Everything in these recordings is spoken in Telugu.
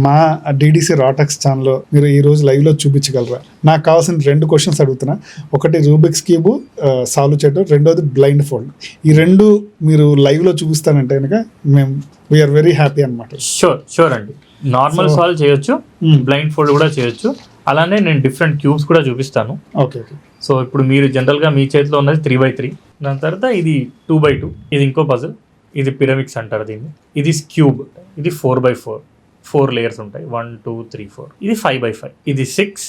మా డిడిసి రాటక్స్ ఛానల్లో మీరు ఈ రోజు లైవ్లో చూపించగలరా? నాకు కావాల్సిన 2 క్వశ్చన్స్ అడుగుతున్నా. ఒకటి రూబిక్స్ క్యూబ్ సాల్వ్ చేయడం, రెండోది బ్లైండ్ ఫోల్డ్. ఈ 2 మీరు లైవ్లో చూపిస్తానంటే కనుక మేము వీఆర్ వెరీ హ్యాపీ అనమాట. షూర్ అండి. నార్మల్ సాల్వ్ చేయొచ్చు, బ్లైండ్ ఫోల్డ్ కూడా చేయొచ్చు. అలానే నేను డిఫరెంట్ క్యూబ్స్ కూడా చూపిస్తాను. ఓకే. సో ఇప్పుడు మీరు జనరల్గా మీ చేతిలో ఉన్నది 3x3, దాని తర్వాత ఇది 2x2, ఇది ఇంకో పజిల్, ఇది పిరమిడ్స్ అంటారు దీన్ని. ఇది క్యూబ్, ఇది 4x4, 4 లేయర్స్ ఉంటాయి, 1 2 3 4. ఇది 5x5, ఇది 6,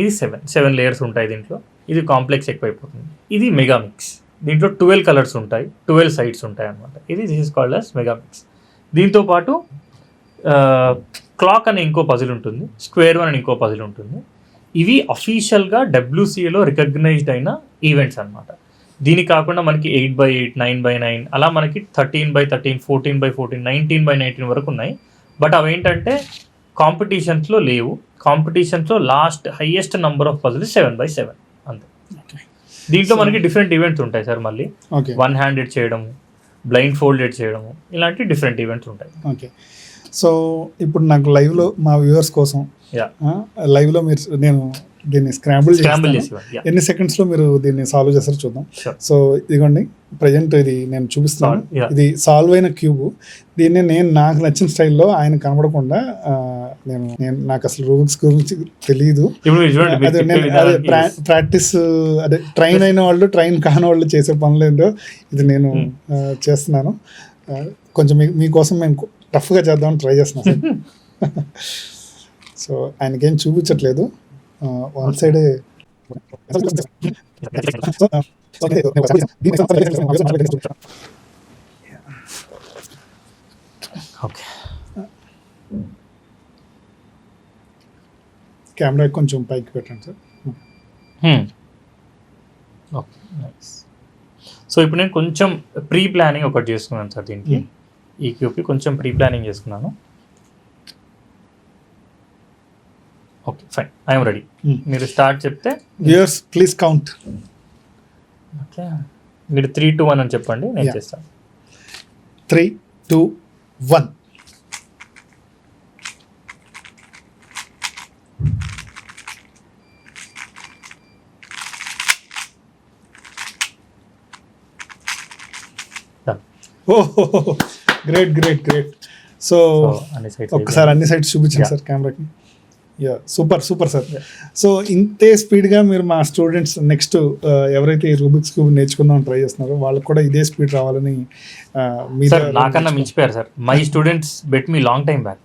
ఇది 7 లేయర్స్ ఉంటాయి దీంట్లో. ఇది కాంప్లెక్స్ ఎక్కువైపోతుంది. ఇది మెగామిక్స్, దీంట్లో 12 కలర్స్ ఉంటాయి, 12 సైడ్స్ ఉంటాయి అనమాట. దిస్ ఇస్ కాల్డ్ అస్ మెగామిక్స్. దీంతో పాటు క్లాక్ అనే ఇంకో పజిల్ ఉంటుంది, స్క్వేర్ వన్ అని ఇంకో పజిల్ ఉంటుంది. ఇవి అఫీషియల్గా WCAలో రికగ్నైజ్డ్ అయిన ఈవెంట్స్ అనమాట. దీని కాకుండా మనకి 8x8, 9x9, అలా మనకి 13x13, 14x14, 19x19 వరకు ఉన్నాయి. బట్ అవేంటంటే కాంపిటీషన్స్లో లేవు. కాంపిటీషన్స్లో last highest number of puzzles 7x7 అంతే. దీంట్లో మనకి డిఫరెంట్ ఈవెంట్స్ ఉంటాయి సార్. మళ్ళీ 1 హ్యాండెడ్ చేయడము, బ్లైండ్ ఫోల్డెడ్ చేయడము, ఇలాంటి డిఫరెంట్ ఈవెంట్స్ ఉంటాయి. ఓకే. సో ఇప్పుడు నాకు లైవ్లో మా వ్యూవర్స్ కోసం లైవ్లో మీరు నేను దీన్ని స్క్రాంబుల్ చేసి ఎన్ని సెకండ్స్లో మీరు దీన్ని సాల్వ్ చేస్తారో చూద్దాం. సో ఇదిగోండి ప్రజెంట్ ఇది నేను చూపిస్తున్నాను. ఇది సాల్వ్ అయిన క్యూబ్. దీన్ని నేను నాకు నచ్చిన స్టైల్లో ఆయన కనబడకుండా నాకు అసలు రూల్స్ గురించి తెలియదు. ప్రాక్టీస్ అదే ట్రైన్ అయిన వాళ్ళు ట్రైన్ కాని వాళ్ళు చేసే పనులేందో ఇది నేను చేస్తున్నాను. కొంచెం మీకోసం మేము టఫ్గా చేద్దామని ట్రై చేస్తున్నాం సార్. సో ఆయనకేం చూపించట్లేదు, వన్ సైడే. కెమెరా కొంచెం పైకి పెట్టండి సార్. సో ఇప్పుడు నేను కొంచెం ప్రీ ప్లానింగ్ ఒకటి చేసుకున్నాను సార్ దీనికి. ఈ క్యూబ్కి కొంచెం ప్రీ ప్లానింగ్ చేసుకున్నాను. Okay fine, I'm ready. మీరు స్టార్ట్ చెప్తే వ్యూయర్స్ ప్లీజ్ కౌంట్. ఓకే, మీరు 3 2 1 అని చెప్పండి, నేను చేస్తాను. 3 2 1. ఓహో, గ్రేట్ గ్రేట్ గ్రేట్. సో ఒకసారి అన్ని సైడ్స్ చూపించండి సార్ కెమెరాకి. Super super sir. సో ఇంతే స్పీడ్గా మీరు మా స్టూడెంట్స్ నెక్స్ట్ ఎవరైతే రూబిక్స్ క్యూబ్ నేర్చుకుందాం ట్రై చేస్తున్నారో వాళ్ళకి కూడా ఇదే స్పీడ్ రావాలని నాకన్నా మించిపోయారు sir. My students beat me long time back.